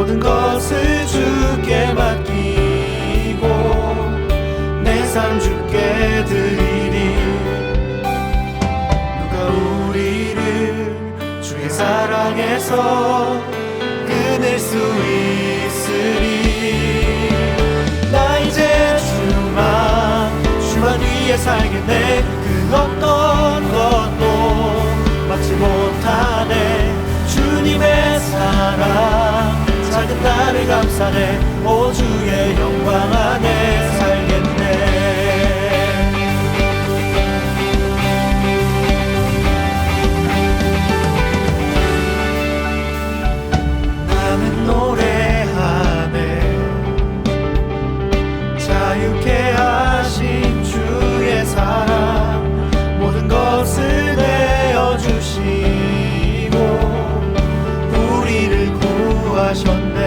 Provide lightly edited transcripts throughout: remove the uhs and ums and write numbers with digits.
모든 것을 주께 맡기고 내 삶 주께 드리리. 누가 우리를 주의 사랑에서 끊을 수 있으리. 나 이제 주만 위해 살겠네. 그 어떤 것도 막지 못하네. 주님의 사랑 작은 나를 감싸네. 오 주의 영광 안에 살겠네. 나는 노래하네. 자유케 하신 주의 사랑 모든 것을 내어주시고 우리를 구하셨네.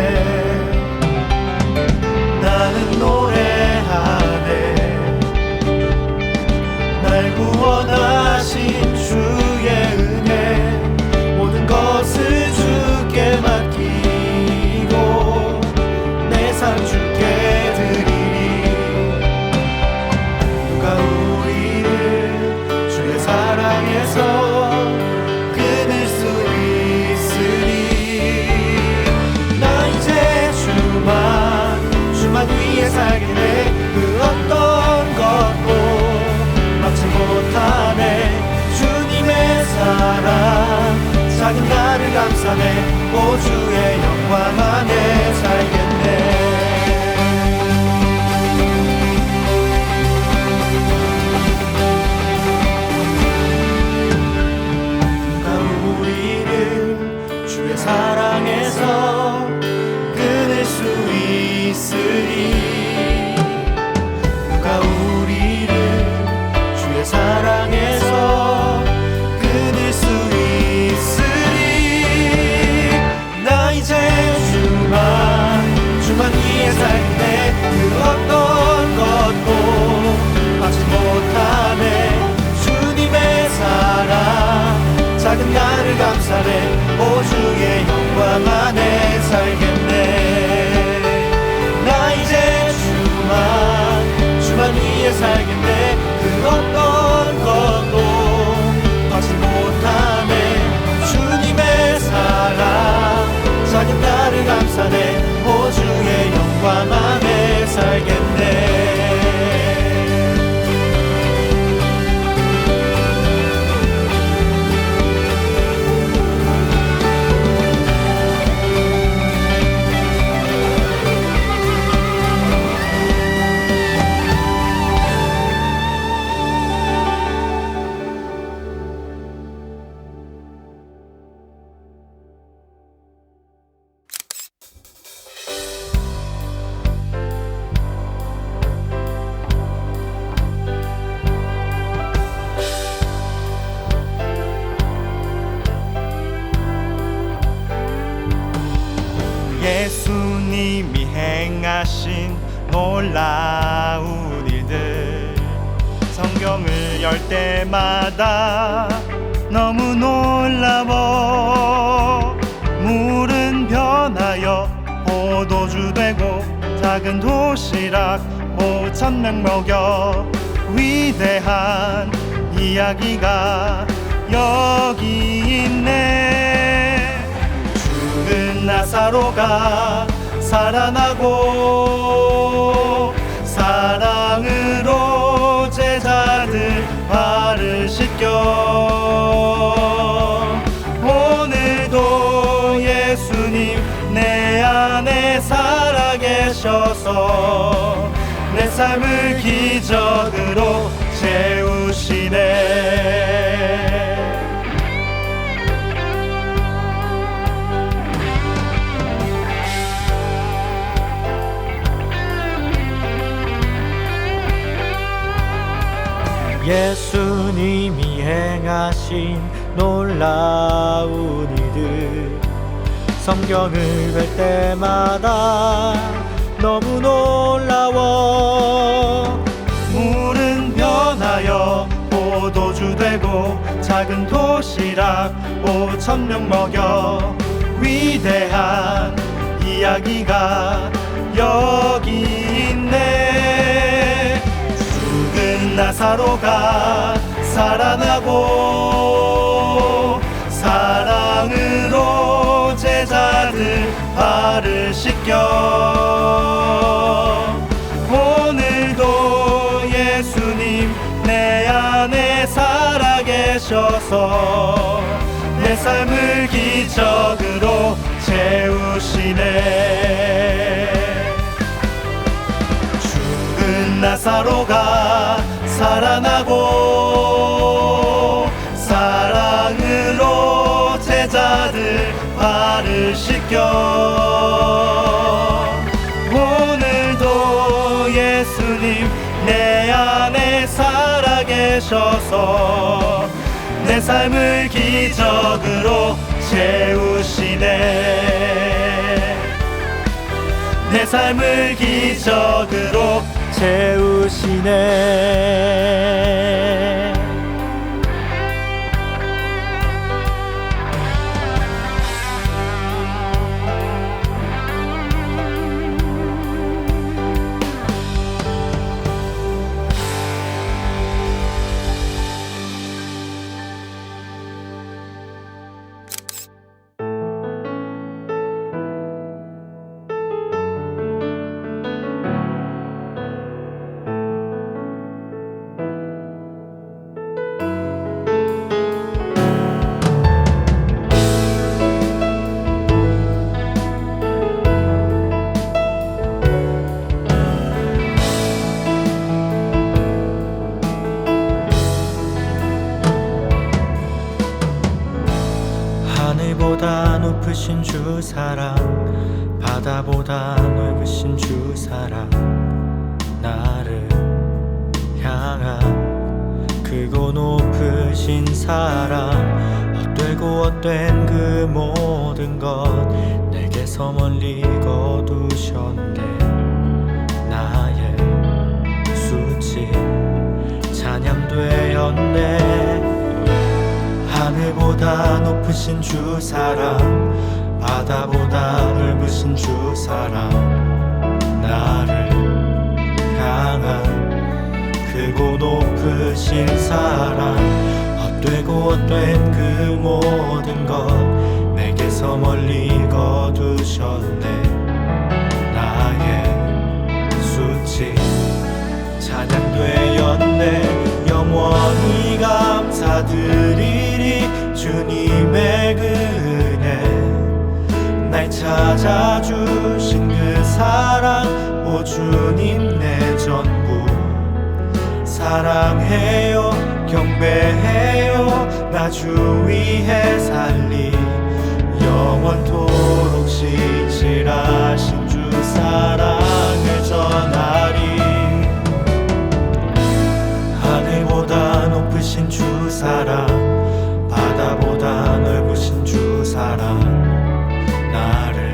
나는 노래하네. 날 구원하신 주의 은혜 모든 것을 주께 맡기고 내 삶 주께 드리리. 누가 우리를 주의 사랑에서 끊을 수 있으리. 나 이제 주만 위해 살겠네. 그 어떤 것도 막지 못하네. 주님의 사랑 작은 나를 감싸네. 오 주의 영광 안에 살겠네. 사랑에서 끊을 수 있으리. 누가 우리를 주의 사랑에서 끊을 수 있으리. 나 이제 주만 위해 살겠네. 그 어떤 것도 막지 못하네. 주님의 사랑 작은 나를 감싸네. 오 주의 영광 안에 살겠네. 나 이제 주만 위해 살겠네. 그 어떤 것도 막지 못하네. 주님의 사랑 작은 나를 감싸네. 오 주의 영광 안에 살겠네. 예수님이 행하신 놀라운 일들 성경을 열 때마다 너무 놀라워. 물은 변하여 포도주 되고 작은 도시락 5,000명 먹여. 위대한 이야기가 여기 있네. 죽은 나사로가 살아나고 사랑으로 제자들 발을 씻겨. 오늘도 예수님 내 안에 살아계셔서 내 삶을 기적으로 채우시네. 예수님이 행하신 놀라운 일들 성경을 볼 때마다 너무 놀라워. 물은 변하여 포도주 되고 작은 도시락 5,000명 먹여. 위대한 이야기가 여기 있네. 죽은 나사로가 살아나고 사랑으로 제자들 발을 씻겨. 오늘도 예수님 내 안에 살아계셔서 내 삶을 기적으로 채우시네. 죽은 나사로가 살아나고 사랑으로 제자들 발을 씻겨. 오늘도 예수님 내 안에 살아계셔서 내 삶을 기적으로 채우시네. 내 삶을 기적으로 채우시네. 하늘보다 높으신 주 사랑, 바다보다 넓으신 주 사랑, 나를 향한 크고 높으신 사랑, 헛되고 헛된 그 모든 것 내게서 멀리 거두셨네. 나의 수치 찬양되었네. 하늘보다 높으신 주 사랑, 바다보다 넓으신 주 사랑, 나를 향한 크고 높으신 사랑, 헛되고 헛된 그 모든 것 내게서 멀리 거두셨네. 나의 수치 찬양되었네. 영원히 감사드리리 주님의 그 은혜, 날 찾아주신 그 사랑, 오 주님 내 전부. 사랑해요 경배해요 나 주 위해 살리. 영원토록 신실하신 주 사랑을 전하리. 하늘보다 높으신 주 사랑, 바다보다 넓으신 주 사랑, 나를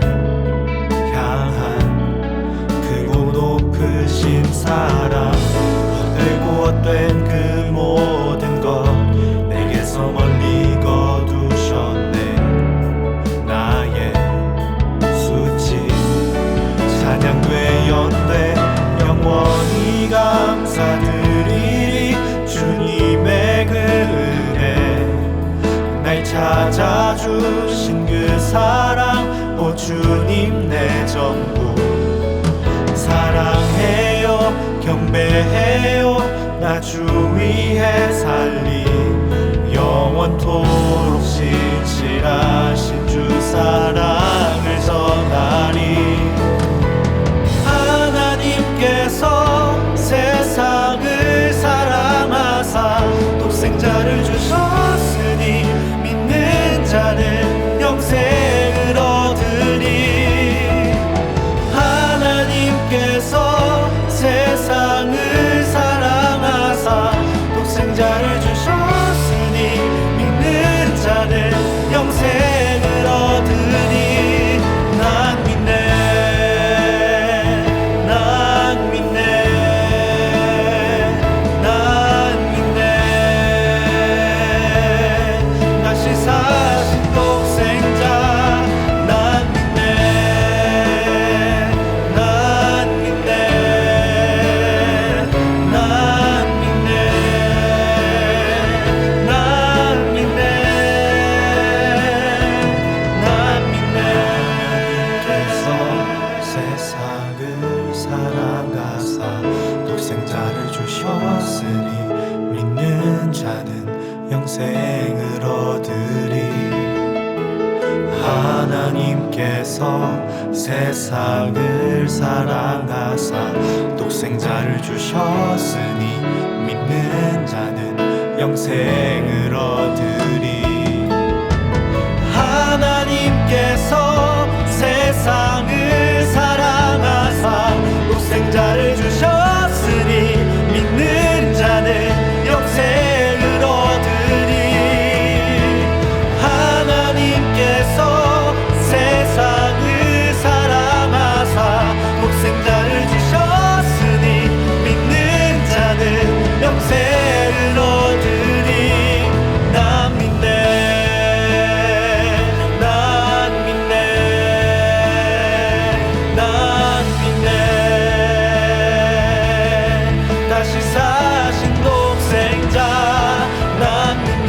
향한 크고 높으신 사랑, 헛되고 헛된 그 모든 것 내게서 멀리 거두셨네. 나의 수치 찬양되었네. 영원히 감사드리리 주님의 그 은혜, 날 찾아주신 그 사랑, 오 주님 내 전부. 사랑해요 경배해요 나 주 위해 살리. 영원토록 신실하신 주 사랑을 전하리. 하나님께서 세상을 사랑하사 독생자를 주셨으니 믿는 자는 영생을 얻으리. 하나님께서 세상을 사랑하사 독생자를 주셨으니 믿는 자는 영생을 얻으리. 하나님께서 세상을 사랑하사 독생자를 주셨으니 믿는 자는 영생을 얻으리. 하나님께서 세상을 사랑하사 독생자를 주셨으니 믿는 자는 영생을 얻으리. 하나님께서 세상을 사랑하사 독생자를 주셨으니 믿는 자는 영생을 얻으리. 난 믿네, 난 믿네, 난 믿네. 다시 사신 독생자 난 믿네.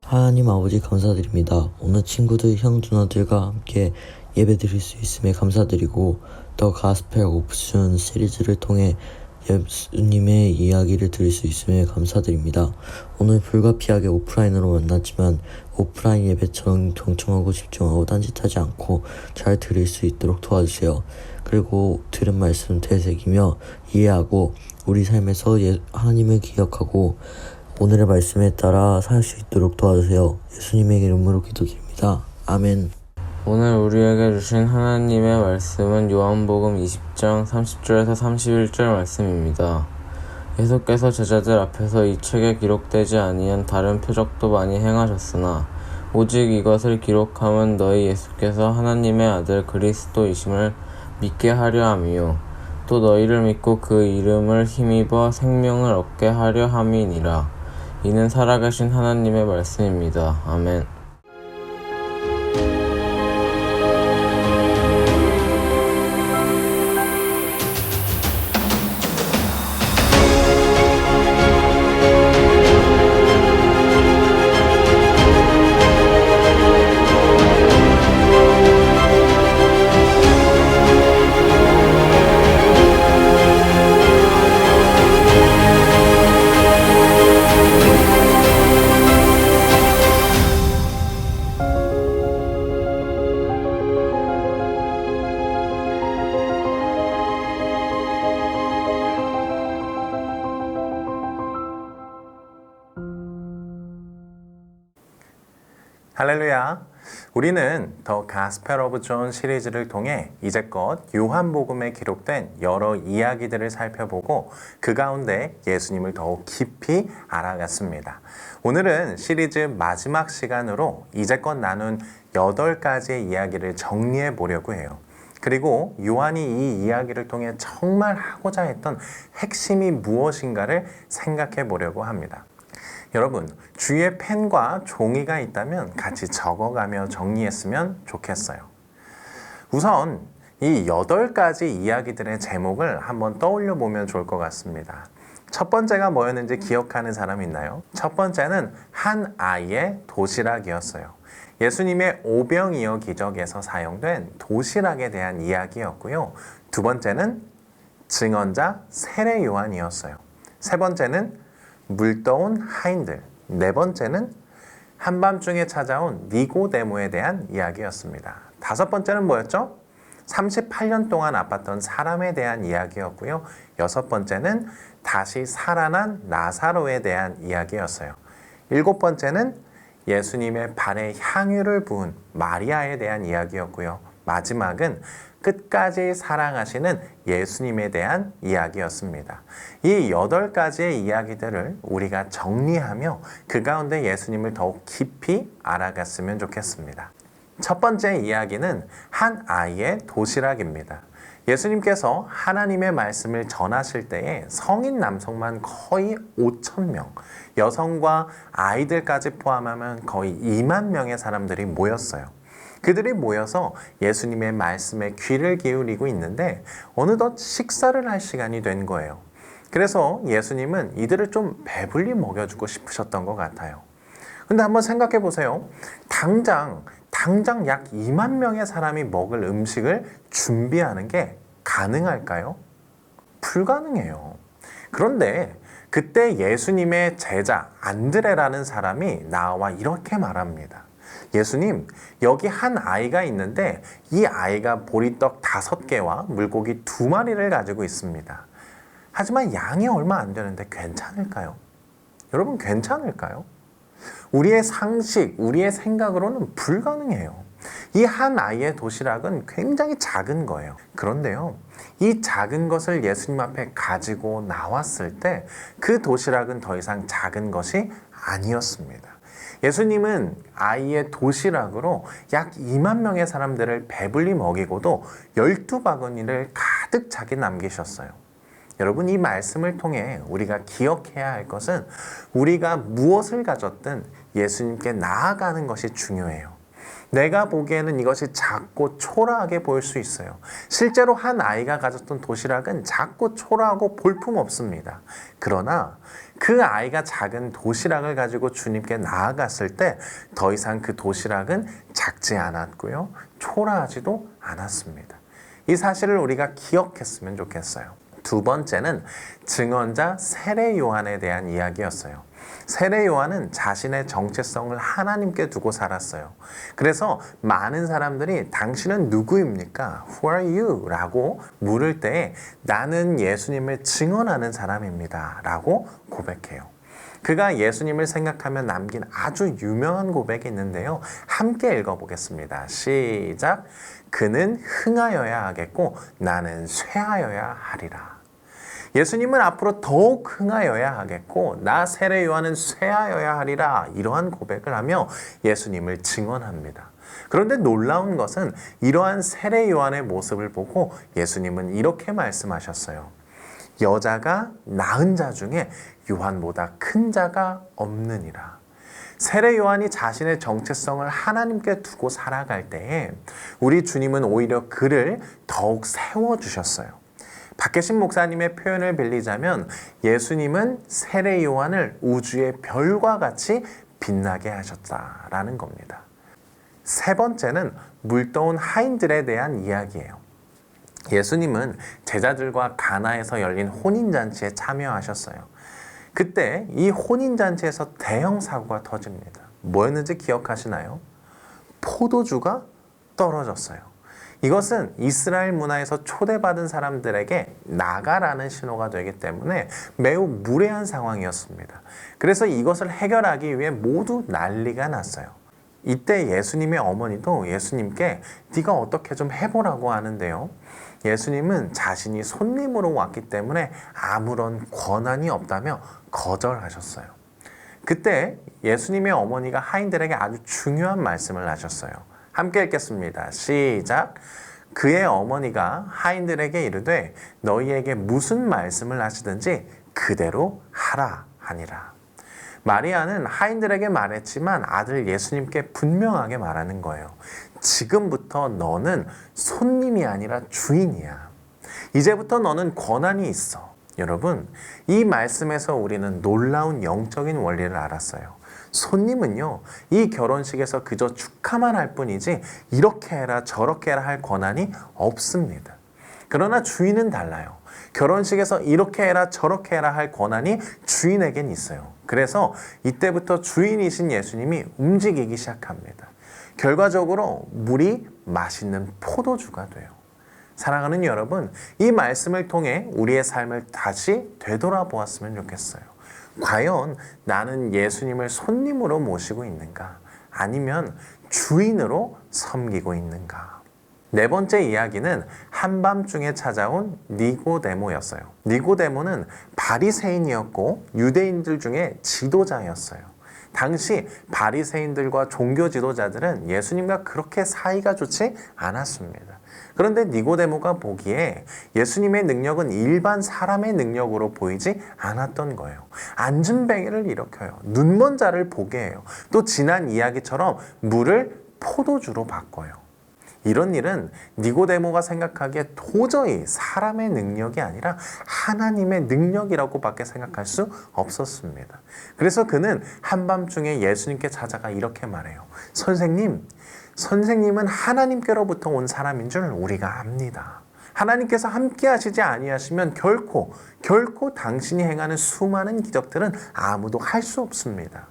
하나님 아버지 감사드립니다. 오늘 친구들, 형, 누나들과 함께 예배 드릴 수 있음에 감사드리고 더 가스펠 옵션 시리즈를 통해 예수님의 이야기를 들을 수 있음에 감사드립니다. 오늘 불가피하게 오프라인으로 만났지만 오프라인 예배처럼 경청하고 집중하고 딴짓하지 않고 잘 들을 수 있도록 도와주세요. 그리고 들은 말씀 되새기며 이해하고 우리 삶에서 하나님을 기억하고 오늘의 말씀에 따라 살 수 있도록 도와주세요. 예수님의 이름으로 기도드립니다. 아멘. 오늘 우리에게 주신 하나님의 말씀은 요한복음 20장 30절에서 31절 말씀입니다. 예수께서 제자들 앞에서 이 책에 기록되지 아니한 다른 표적도 많이 행하셨으나 오직 이것을 기록함은 너희 예수께서 하나님의 아들 그리스도이심을 믿게 하려 함이요 또 너희를 믿고 그 이름을 힘입어 생명을 얻게 하려 함이니라. 이는 살아계신 하나님의 말씀입니다. 아멘. 할렐루야! 우리는 더 가스펠 오브 존 시리즈를 통해 이제껏 요한복음에 기록된 여러 이야기들을 살펴보고 그 가운데 예수님을 더욱 깊이 알아갔습니다. 오늘은 시리즈 마지막 시간으로 이제껏 나눈 8가지의 이야기를 정리해 보려고 해요. 그리고 요한이 이 이야기를 통해 정말 하고자 했던 핵심이 무엇인가를 생각해 보려고 합니다. 여러분, 주위에 펜과 종이가 있다면 같이 적어가며 정리했으면 좋겠어요. 우선 이 8가지 이야기들의 제목을 한번 떠올려 보면 좋을 것 같습니다. 첫 번째가 뭐였는지 기억하는 사람 있나요? 첫 번째는 한 아이의 도시락이었어요. 예수님의 오병이어 기적에서 사용된 도시락에 대한 이야기였고요. 두 번째는 증언자 세례 요한이었어요. 세 번째는 물떠온 하인들, 네 번째는 한밤중에 찾아온 니고데모에 대한 이야기였습니다. 다섯 번째는 뭐였죠? 38년 동안 아팠던 사람에 대한 이야기였고요. 여섯 번째는 다시 살아난 나사로에 대한 이야기였어요. 일곱 번째는 예수님의 발에 향유를 부은 마리아에 대한 이야기였고요. 마지막은 끝까지 사랑하시는 예수님에 대한 이야기였습니다. 이 8가지의 이야기들을 우리가 정리하며 그 가운데 예수님을 더욱 깊이 알아갔으면 좋겠습니다. 첫 번째 이야기는 한 아이의 도시락입니다. 예수님께서 하나님의 말씀을 전하실 때에 성인 남성만 거의 5,000명, 여성과 아이들까지 포함하면 거의 2만 명의 사람들이 모였어요. 그들이 모여서 예수님의 말씀에 귀를 기울이고 있는데 어느덧 식사를 할 시간이 된 거예요. 그래서 예수님은 이들을 좀 배불리 먹여주고 싶으셨던 것 같아요. 근데 한번 생각해 보세요. 당장 약 2만 명의 사람이 먹을 음식을 준비하는 게 가능할까요? 불가능해요. 그런데 그때 예수님의 제자 안드레라는 사람이 나와 이렇게 말합니다. 예수님, 여기 한 아이가 있는데 이 아이가 보리떡 5개와 물고기 2마리를 가지고 있습니다. 하지만 양이 얼마 안 되는데 괜찮을까요? 여러분, 괜찮을까요? 우리의 상식, 우리의 생각으로는 불가능해요. 이 한 아이의 도시락은 굉장히 작은 거예요. 그런데요, 이 작은 것을 예수님 앞에 가지고 나왔을 때 그 도시락은 더 이상 작은 것이 아니었습니다. 예수님은 아이의 도시락으로 약 2만 명의 사람들을 배불리 먹이고도 12바구니를 가득 차게 남기셨어요. 여러분, 이 말씀을 통해 우리가 기억해야 할 것은 우리가 무엇을 가졌든 예수님께 나아가는 것이 중요해요. 내가 보기에는 이것이 작고 초라하게 보일 수 있어요. 실제로 한 아이가 가졌던 도시락은 작고 초라하고 볼품없습니다. 그러나 그 아이가 작은 도시락을 가지고 주님께 나아갔을 때 더 이상 그 도시락은 작지 않았고요, 초라하지도 않았습니다. 이 사실을 우리가 기억했으면 좋겠어요. 두 번째는 증언자 세례 요한에 대한 이야기였어요. 세례 요한은 자신의 정체성을 하나님께 두고 살았어요. 그래서 많은 사람들이 당신은 누구입니까? Who are you? 라고 물을 때에 나는 예수님을 증언하는 사람입니다. 라고 고백해요. 그가 예수님을 생각하며 남긴 아주 유명한 고백이 있는데요. 함께 읽어보겠습니다. 시작. 그는 흥하여야 하겠고 나는 쇠하여야 하리라. 예수님은 앞으로 더욱 흥하여야 하겠고 나 세례 요한은 쇠하여야 하리라, 이러한 고백을 하며 예수님을 증언합니다. 그런데 놀라운 것은 이러한 세례 요한의 모습을 보고 예수님은 이렇게 말씀하셨어요. 여자가 낳은 자 중에 요한보다 큰 자가 없느니라. 세례 요한이 자신의 정체성을 하나님께 두고 살아갈 때에 우리 주님은 오히려 그를 더욱 세워주셨어요. 박계신 목사님의 표현을 빌리자면 예수님은 세례 요한을 우주의 별과 같이 빛나게 하셨다라는 겁니다. 세 번째는 물떠온 하인들에 대한 이야기예요. 예수님은 제자들과 가나에서 열린 혼인잔치에 참여하셨어요. 그때 이 혼인잔치에서 대형 사고가 터집니다. 뭐였는지 기억하시나요? 포도주가 떨어졌어요. 이것은 이스라엘 문화에서 초대받은 사람들에게 나가라는 신호가 되기 때문에 매우 무례한 상황이었습니다. 그래서 이것을 해결하기 위해 모두 난리가 났어요. 이때 예수님의 어머니도 예수님께 네가 어떻게 좀 해보라고 하는데요. 예수님은 자신이 손님으로 왔기 때문에 아무런 권한이 없다며 거절하셨어요. 그때 예수님의 어머니가 하인들에게 아주 중요한 말씀을 하셨어요. 함께 읽겠습니다. 시작. 그의 어머니가 하인들에게 이르되 너희에게 무슨 말씀을 하시든지 그대로 하라 하니라. 마리아는 하인들에게 말했지만 아들 예수님께 분명하게 말하는 거예요. 지금부터 너는 손님이 아니라 주인이야. 이제부터 너는 권한이 있어. 여러분, 이 말씀에서 우리는 놀라운 영적인 원리를 알았어요. 손님은요, 이 결혼식에서 그저 축하만 할 뿐이지 이렇게 해라 저렇게 해라 할 권한이 없습니다. 그러나 주인은 달라요. 결혼식에서 이렇게 해라 저렇게 해라 할 권한이 주인에겐 있어요. 그래서 이때부터 주인이신 예수님이 움직이기 시작합니다. 결과적으로 물이 맛있는 포도주가 돼요. 사랑하는 여러분, 이 말씀을 통해 우리의 삶을 다시 되돌아보았으면 좋겠어요. 과연 나는 예수님을 손님으로 모시고 있는가? 아니면 주인으로 섬기고 있는가? 네 번째 이야기는 한밤중에 찾아온 니고데모였어요. 니고데모는 바리새인이었고 유대인들 중에 지도자였어요. 당시 바리새인들과 종교 지도자들은 예수님과 그렇게 사이가 좋지 않았습니다. 그런데 니고데모가 보기에 예수님의 능력은 일반 사람의 능력으로 보이지 않았던 거예요. 앉은뱅이를 일으켜요. 눈먼 자를 보게 해요. 또 지난 이야기처럼 물을 포도주로 바꿔요. 이런 일은 니고데모가 생각하기에 도저히 사람의 능력이 아니라 하나님의 능력이라고밖에 생각할 수 없었습니다. 그래서 그는 한밤중에 예수님께 찾아가 이렇게 말해요. 선생님은 하나님께로부터 온 사람인 줄 우리가 압니다. 하나님께서 함께 하시지 아니하시면 결코 당신이 행하는 수많은 기적들은 아무도 할 수 없습니다.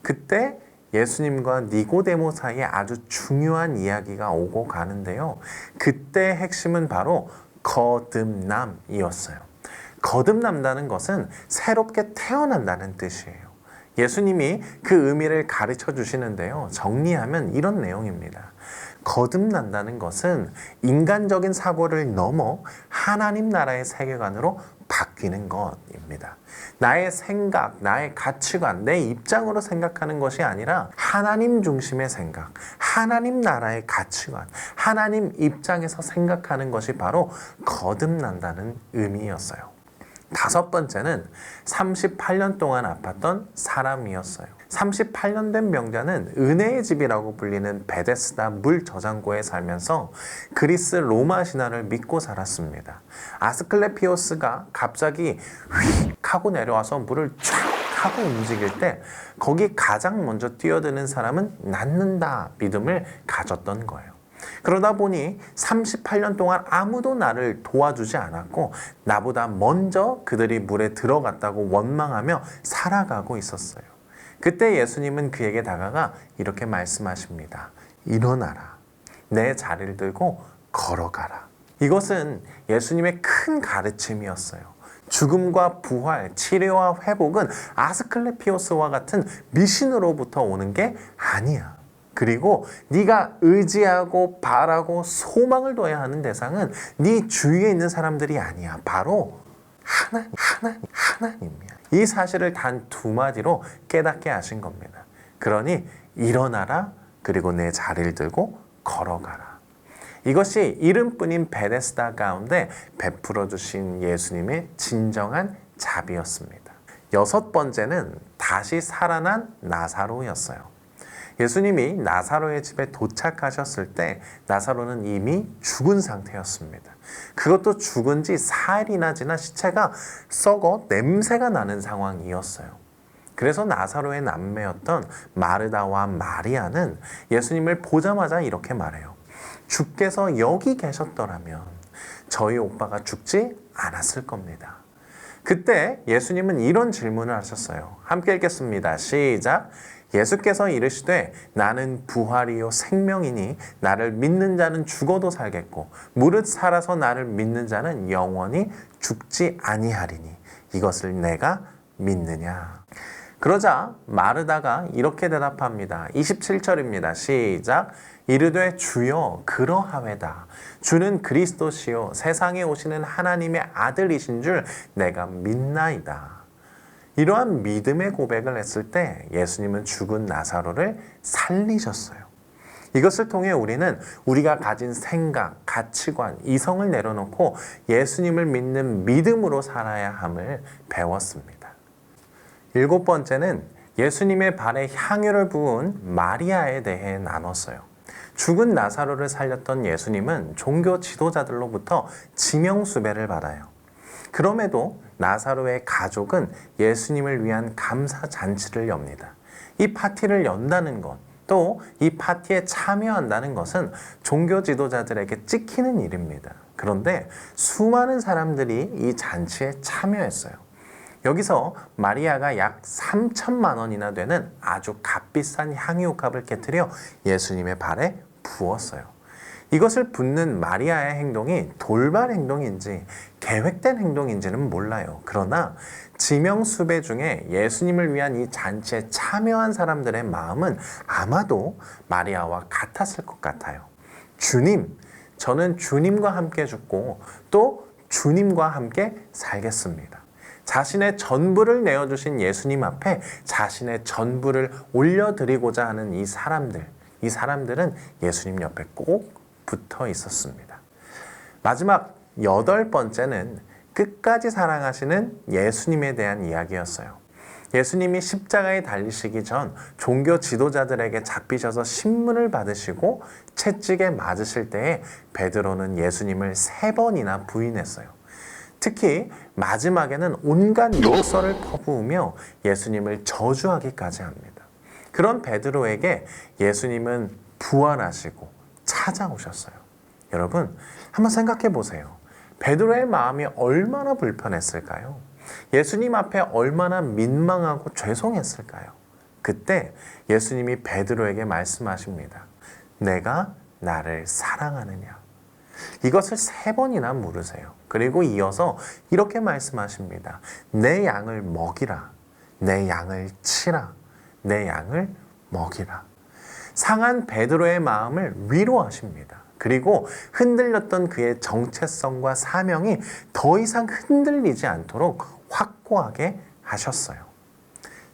그때 예수님과 니고데모 사이에 아주 중요한 이야기가 오고 가는데요. 그때의 핵심은 바로 거듭남이었어요. 거듭난다는 것은 새롭게 태어난다는 뜻이에요. 예수님이 그 의미를 가르쳐 주시는데요. 정리하면 이런 내용입니다. 거듭난다는 것은 인간적인 사고를 넘어 하나님 나라의 세계관으로 바뀌는 것입니다. 나의 생각, 나의 가치관, 내 입장으로 생각하는 것이 아니라 하나님 중심의 생각, 하나님 나라의 가치관, 하나님 입장에서 생각하는 것이 바로 거듭난다는 의미였어요. 다섯 번째는 38년 동안 아팠던 사람이었어요. 38년 된 병자는 은혜의 집이라고 불리는 베데스다 물 저장고에 살면서 그리스 로마 신화를 믿고 살았습니다. 아스클레피오스가 갑자기 휙 하고 내려와서 물을 쫙 하고 움직일 때 거기 가장 먼저 뛰어드는 사람은 낫는다 믿음을 가졌던 거예요. 그러다 보니 38년 동안 아무도 나를 도와주지 않았고 나보다 먼저 그들이 물에 들어갔다고 원망하며 살아가고 있었어요. 그때 예수님은 그에게 다가가 이렇게 말씀하십니다. 일어나라. 내 자리를 들고 걸어가라. 이것은 예수님의 큰 가르침이었어요. 죽음과 부활, 치료와 회복은 아스클레피오스와 같은 미신으로부터 오는 게 아니야. 그리고 네가 의지하고 바라고 소망을 둬야 하는 대상은 네 주위에 있는 사람들이 아니야. 바로 하나님이야. 이 사실을 단 두 마디로 깨닫게 하신 겁니다. 그러니 일어나라. 그리고 내 자리를 들고 걸어가라. 이것이 이름뿐인 베데스다 가운데 베풀어 주신 예수님의 진정한 자비였습니다. 여섯 번째는 다시 살아난 나사로였어요. 예수님이 나사로의 집에 도착하셨을 때 나사로는 이미 죽은 상태였습니다. 그것도 죽은 지 4일이나 지나 시체가 썩어 냄새가 나는 상황이었어요. 그래서 나사로의 남매였던 마르다와 마리아는 예수님을 보자마자 이렇게 말해요. 주께서 여기 계셨더라면 저희 오빠가 죽지 않았을 겁니다. 그때 예수님은 이런 질문을 하셨어요. 함께 읽겠습니다. 시작. 예수께서 이르시되 나는 부활이요 생명이니 나를 믿는 자는 죽어도 살겠고 무릇 살아서 나를 믿는 자는 영원히 죽지 아니하리니 이것을 내가 믿느냐. 그러자 마르다가 이렇게 대답합니다. 27절입니다. 시작. 이르되 주여 그러하외다. 주는 그리스도시요 세상에 오시는 하나님의 아들이신 줄 내가 믿나이다. 이러한 믿음의 고백을 했을 때 예수님은 죽은 나사로를 살리셨어요. 이것을 통해 우리는 우리가 가진 생각, 가치관, 이성을 내려놓고 예수님을 믿는 믿음으로 살아야 함을 배웠습니다. 일곱 번째는 예수님의 발에 향유를 부은 마리아에 대해 나눴어요. 죽은 나사로를 살렸던 예수님은 종교 지도자들로부터 지명수배를 받아요. 그럼에도 나사로의 가족은 예수님을 위한 감사 잔치를 엽니다. 이 파티를 연다는 것, 또 이 파티에 참여한다는 것은 종교 지도자들에게 찍히는 일입니다. 그런데 수많은 사람들이 이 잔치에 참여했어요. 여기서 마리아가 약 3천만 원이나 되는 아주 값비싼 향유값을 깨뜨려 예수님의 발에 부었어요. 이것을 붓는 마리아의 행동이 돌발 행동인지 계획된 행동인지는 몰라요. 그러나 지명수배 중에 예수님을 위한 이 잔치에 참여한 사람들의 마음은 아마도 마리아와 같았을 것 같아요. 주님, 저는 주님과 함께 죽고 또 주님과 함께 살겠습니다. 자신의 전부를 내어주신 예수님 앞에 자신의 전부를 올려드리고자 하는 이 사람들은 예수님 옆에 꼭 붙어 있었습니다. 마지막 8번째는 끝까지 사랑하시는 예수님에 대한 이야기였어요. 예수님이 십자가에 달리시기 전 종교 지도자들에게 잡히셔서 신문을 받으시고 채찍에 맞으실 때에 베드로는 예수님을 3번이나 부인했어요. 특히 마지막에는 온갖 욕설을 퍼부으며 예수님을 저주하기까지 합니다. 그런 베드로에게 예수님은 부활하시고 찾아오셨어요. 여러분, 한번 생각해 보세요. 베드로의 마음이 얼마나 불편했을까요? 예수님 앞에 얼마나 민망하고 죄송했을까요? 그때 예수님이 베드로에게 말씀하십니다. 내가 나를 사랑하느냐? 이것을 3번이나 물으세요. 그리고 이어서 이렇게 말씀하십니다. 내 양을 먹이라. 내 양을 치라. 내 양을 먹이라. 상한 베드로의 마음을 위로하십니다. 그리고 흔들렸던 그의 정체성과 사명이 더 이상 흔들리지 않도록 확고하게 하셨어요.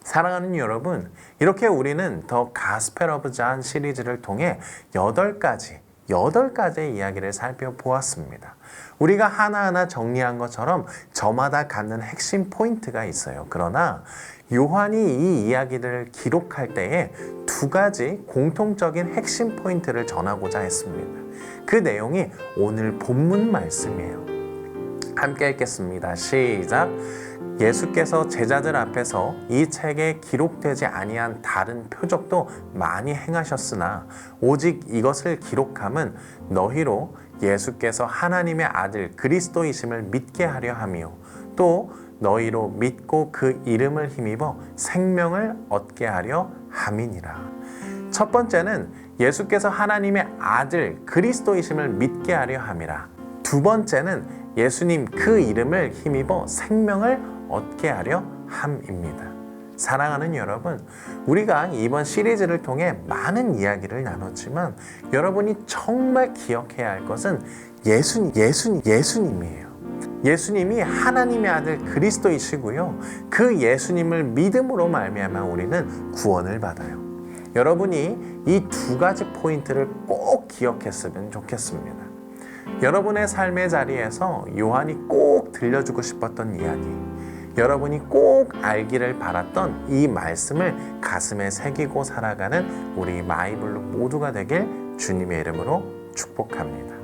사랑하는 여러분, 이렇게 우리는 더 가스펠 오브 존 시리즈를 통해 8가지의 이야기를 살펴보았습니다. 우리가 하나하나 정리한 것처럼 저마다 갖는 핵심 포인트가 있어요. 그러나 요한이 이 이야기들을 기록할 때에 2가지 공통적인 핵심 포인트를 전하고자 했습니다. 그 내용이 오늘 본문 말씀이에요. 함께 읽겠습니다. 시작. 예수께서 제자들 앞에서 이 책에 기록되지 아니한 다른 표적도 많이 행하셨으나 오직 이것을 기록함은 너희로 예수께서 하나님의 아들 그리스도이심을 믿게 하려 함이요 또 너희로 믿고 그 이름을 힘입어 생명을 얻게 하려 함이니라. 첫 번째는 예수께서 하나님의 아들 그리스도이심을 믿게 하려 함이라. 2번째는 예수님 그 이름을 힘입어 생명을 얻게 하려 함입니다. 사랑하는 여러분, 우리가 이번 시리즈를 통해 많은 이야기를 나눴지만 여러분이 정말 기억해야 할 것은 예수님이에요. 예수님이 하나님의 아들 그리스도이시고요. 그 예수님을 믿음으로 말미암아 우리는 구원을 받아요. 여러분이 이 2가지 포인트를 꼭 기억했으면 좋겠습니다. 여러분의 삶의 자리에서 요한이 꼭 들려주고 싶었던 이야기, 여러분이 꼭 알기를 바랐던 이 말씀을 가슴에 새기고 살아가는 우리 마이블루 모두가 되길 주님의 이름으로 축복합니다.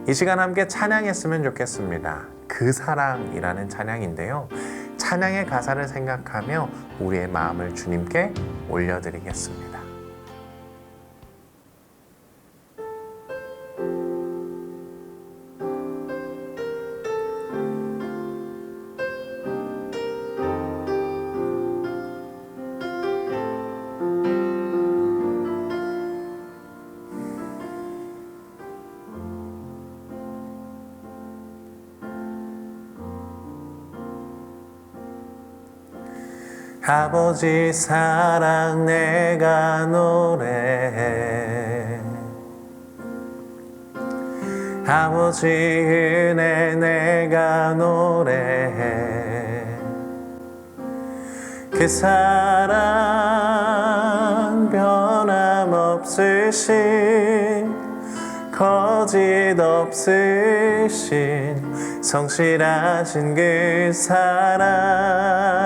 이 시간 함께 찬양했으면 좋겠습니다. 그 사랑이라는 찬양인데요. 찬양의 가사를 생각하며 우리의 마음을 주님께 올려드리겠습니다. 아버지 사랑 내가 노래해 아버지 은혜 내가 노래해 그 사랑 변함없으신 거짓 없으신 성실하신 그 사랑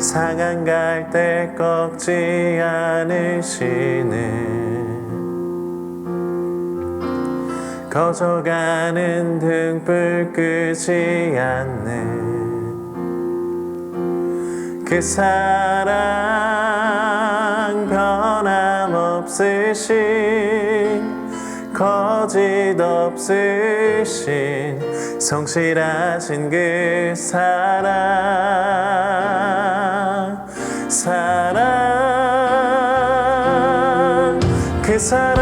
상한 갈대 꺾지 않으시는 꺼져가는 등불 끄지 않는 그 사랑 변함없으신 거짓 없으신 성실하신 그 사랑 그 사랑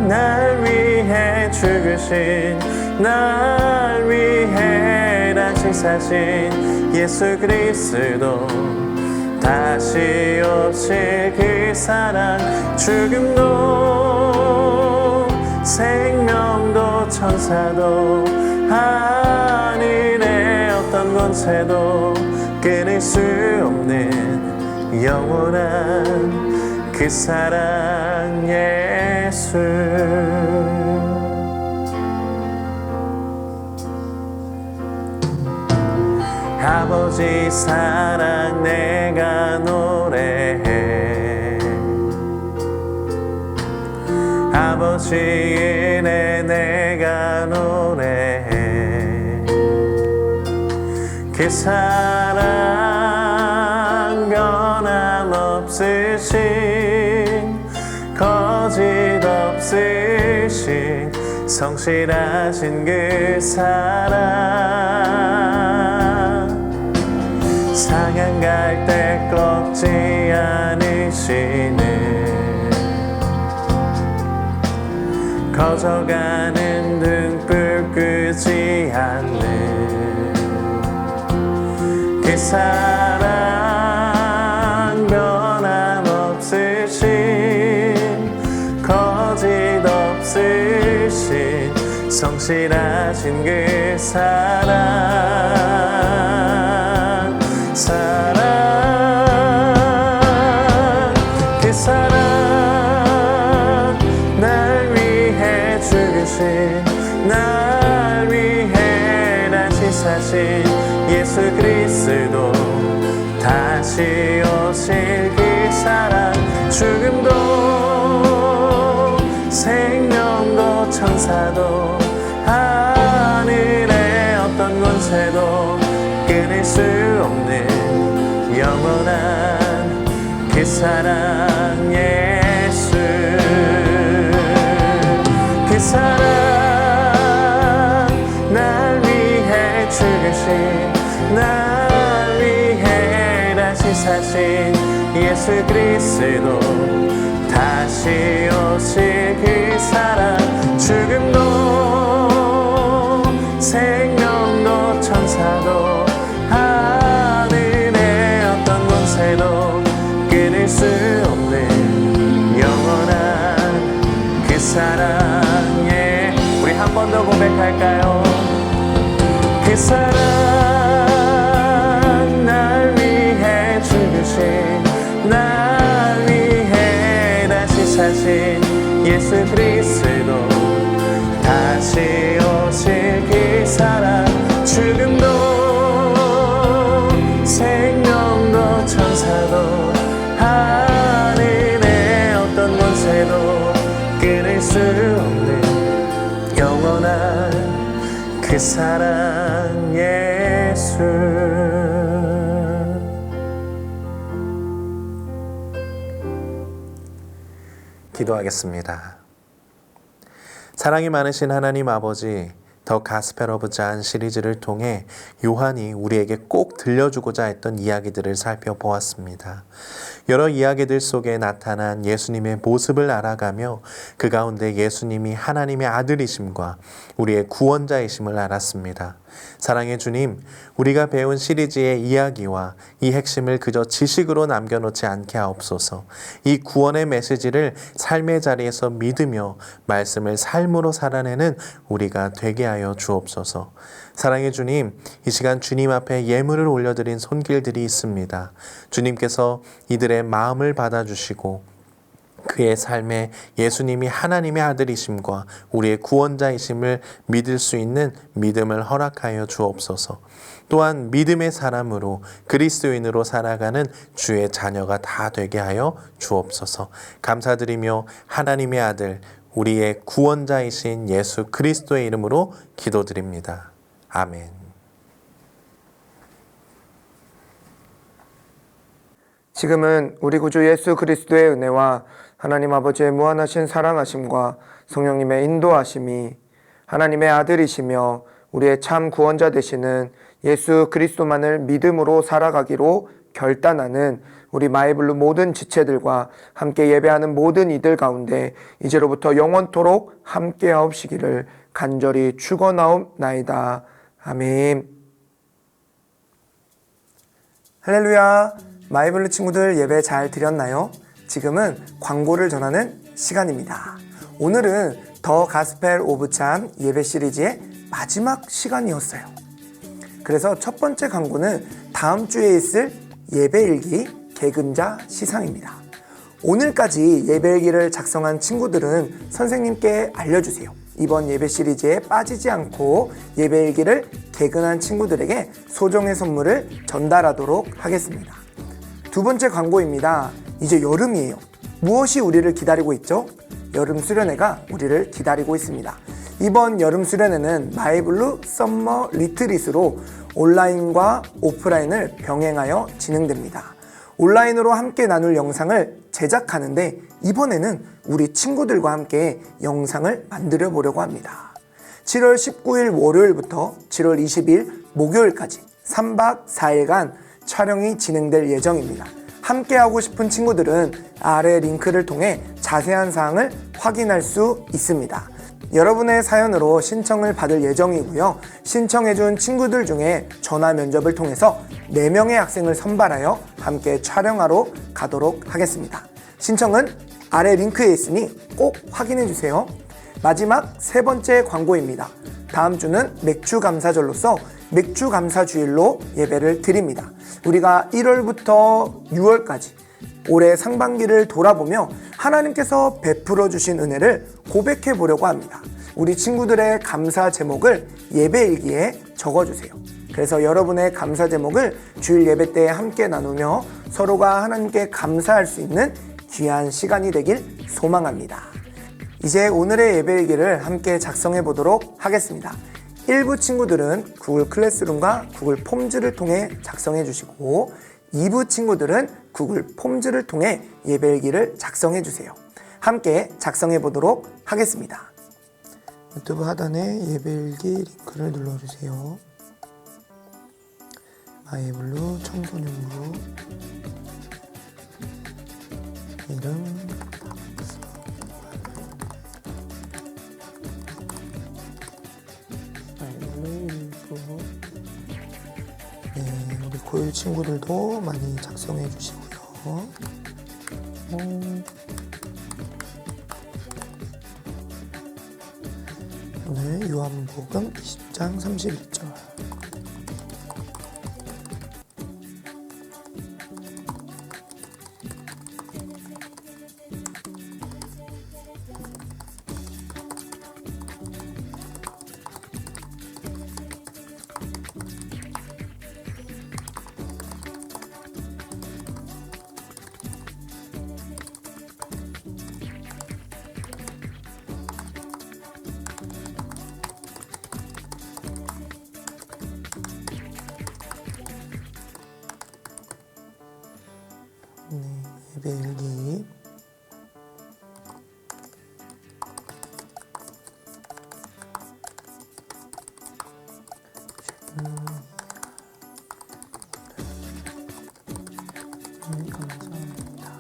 날 위해 죽으신 날 위해 다시 사신 예수 그리스도 다시 오실 그 사랑 죽음도 생명도 천사도 하늘의 어떤 권세도 끊을 수 없는 영원한 그 사랑 예수. 아버지 사랑 내가 노래해. 아버지 은혜 내가 노래해. 그 사랑 변함없으신 거짓 없으신 성실하신 그 사랑 상한 갈 때 꺾지 않으시는 커져가는 등불 끄지 않는 그 사랑 변함없으신 거짓 없으신 성실하신 그 사랑 그 사랑 날 위해 죽으신 날 위해 다시 사신 예수 그리스도 다시 오실 그 사랑 죽음도 생명도 천사도 하늘의 어떤 권세도 끊을 수 없는 영원한 그 사랑 예수. 그 사랑 날 위해 죽으신 날 위해 다시 사신 예수 그리스도 다시 오실 그 사랑 죽음도 생명도 천사도 하늘의 어떤 권세도 끊을 수 없는 영원한 그 사랑에 우리 한 번 더 고백할까요? 그 사랑 날 위해 죽으신 날 위해 다시 사신 예수 그리스도 다시 오실 그 사랑 죽음도 생명도 천사도 하늘의 어떤 권세도 끊을 수 없는 영원한 그 사랑 예수. 기도하겠습니다. 사랑이 많으신 하나님 아버지, 더 가스펠 오브 잔 시리즈를 통해 요한이 우리에게 꼭 들려주고자 했던 이야기들을 살펴보았습니다. 여러 이야기들 속에 나타난 예수님의 모습을 알아가며 그 가운데 예수님이 하나님의 아들이심과 우리의 구원자이심을 알았습니다. 사랑의 주님, 우리가 배운 시리즈의 이야기와 이 핵심을 그저 지식으로 남겨놓지 않게 하옵소서. 이 구원의 메시지를 삶의 자리에서 믿으며 말씀을 삶으로 살아내는 우리가 되게 하여 주옵소서. 사랑의 주님, 이 시간 주님 앞에 예물을 올려드린 손길들이 있습니다. 주님께서 이들의 마음을 받아주시고 그의 삶에 예수님이 하나님의 아들이심과 우리의 구원자이심을 믿을 수 있는 믿음을 허락하여 주옵소서. 또한 믿음의 사람으로 그리스도인으로 살아가는 주의 자녀가 다 되게 하여 주옵소서. 감사드리며 하나님의 아들 우리의 구원자이신 예수 그리스도의 이름으로 기도드립니다. 아멘. 지금은 우리 구주 예수 그리스도의 은혜와 하나님 아버지의 무한하신 사랑하심과 성령님의 인도하심이 하나님의 아들이시며 우리의 참 구원자 되시는 예수 그리스도만을 믿음으로 살아가기로 결단하는 우리 마이블루 모든 지체들과 함께 예배하는 모든 이들 가운데 이제로부터 영원토록 함께하옵시기를 간절히 축원하옵나이다. 아멘. 할렐루야. 마이블루 친구들 예배 잘 드렸나요? 지금은 광고를 전하는 시간입니다. 오늘은 더 가스펠 오브 참 예배 시리즈의 마지막 시간이었어요. 그래서 첫 번째 광고는 다음 주에 있을 예배일기 개근자 시상입니다. 오늘까지 예배일기를 작성한 친구들은 선생님께 알려주세요. 이번 예배 시리즈에 빠지지 않고 예배일기를 개근한 친구들에게 소정의 선물을 전달하도록 하겠습니다. 두 번째 광고입니다. 이제 여름이에요. 무엇이 우리를 기다리고 있죠? 여름 수련회가 우리를 기다리고 있습니다. 이번 여름 수련회는 마이블루 썸머 리트릿으로 온라인과 오프라인을 병행하여 진행됩니다. 온라인으로 함께 나눌 영상을 제작하는데 이번에는 우리 친구들과 함께 영상을 만들어 보려고 합니다. 7월 19일 월요일부터 7월 20일 목요일까지 3박 4일간 촬영이 진행될 예정입니다. 함께 하고 싶은 친구들은 아래 링크를 통해 자세한 사항을 확인할 수 있습니다. 여러분의 사연으로 신청을 받을 예정이고요. 신청해준 친구들 중에 전화 면접을 통해서 4명의 학생을 선발하여 함께 촬영하러 가도록 하겠습니다. 신청은 아래 링크에 있으니 꼭 확인해주세요. 마지막 세 번째 광고입니다. 다음 주는 맥주 감사절로서 맥주 감사주일로 예배를 드립니다. 우리가 1월부터 6월까지 올해 상반기를 돌아보며 하나님께서 베풀어 주신 은혜를 고백해 보려고 합니다. 우리 친구들의 감사 제목을 예배일기에 적어주세요. 그래서 여러분의 감사 제목을 주일 예배 때 함께 나누며 서로가 하나님께 감사할 수 있는 귀한 시간이 되길 소망합니다. 이제 오늘의 예배일기를 함께 작성해 보도록 하겠습니다. 일부 친구들은 구글 클래스룸과 구글 폼즈를 통해 작성해 주시고 2부 친구들은 구글 폼즈를 통해 예배일기를 작성해 주세요. 함께 작성해 보도록 하겠습니다. 유튜브 하단에 예배일기 링크를 눌러주세요. 마이블루 청소년부 이름 우리 고1 친구들도 많이 작성해 주시고요. 오늘 요한복음 20장 31절. 예배일기 감사합니다.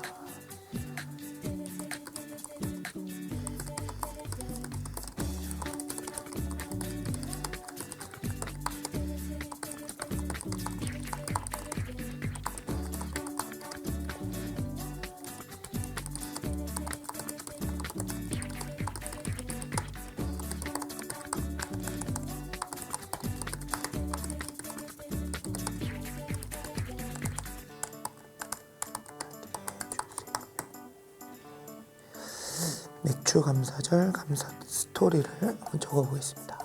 맥주 감사절 감사 스토리를 한번 적어보겠습니다.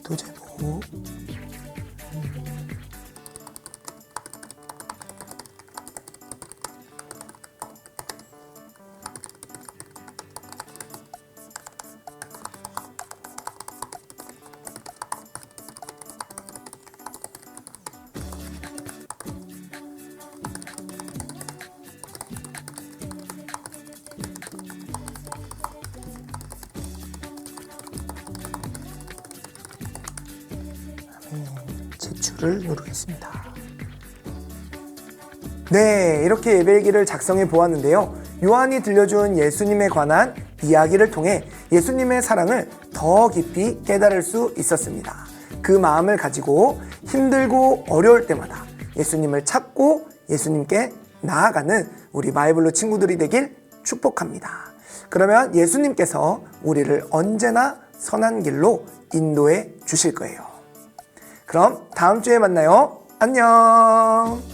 기도 제목. 제출을 누르겠습니다. 네, 이렇게 예배일기를 작성해 보았는데요. 요한이 들려준 예수님에 관한 이야기를 통해 예수님의 사랑을 더 깊이 깨달을 수 있었습니다. 그 마음을 가지고 힘들고 어려울 때마다 예수님을 찾고 예수님께 나아가는 우리 마이블로 친구들이 되길 축복합니다. 그러면 예수님께서 우리를 언제나 선한 길로 인도해 주실 거예요. 그럼 다음 주에 만나요. 안녕.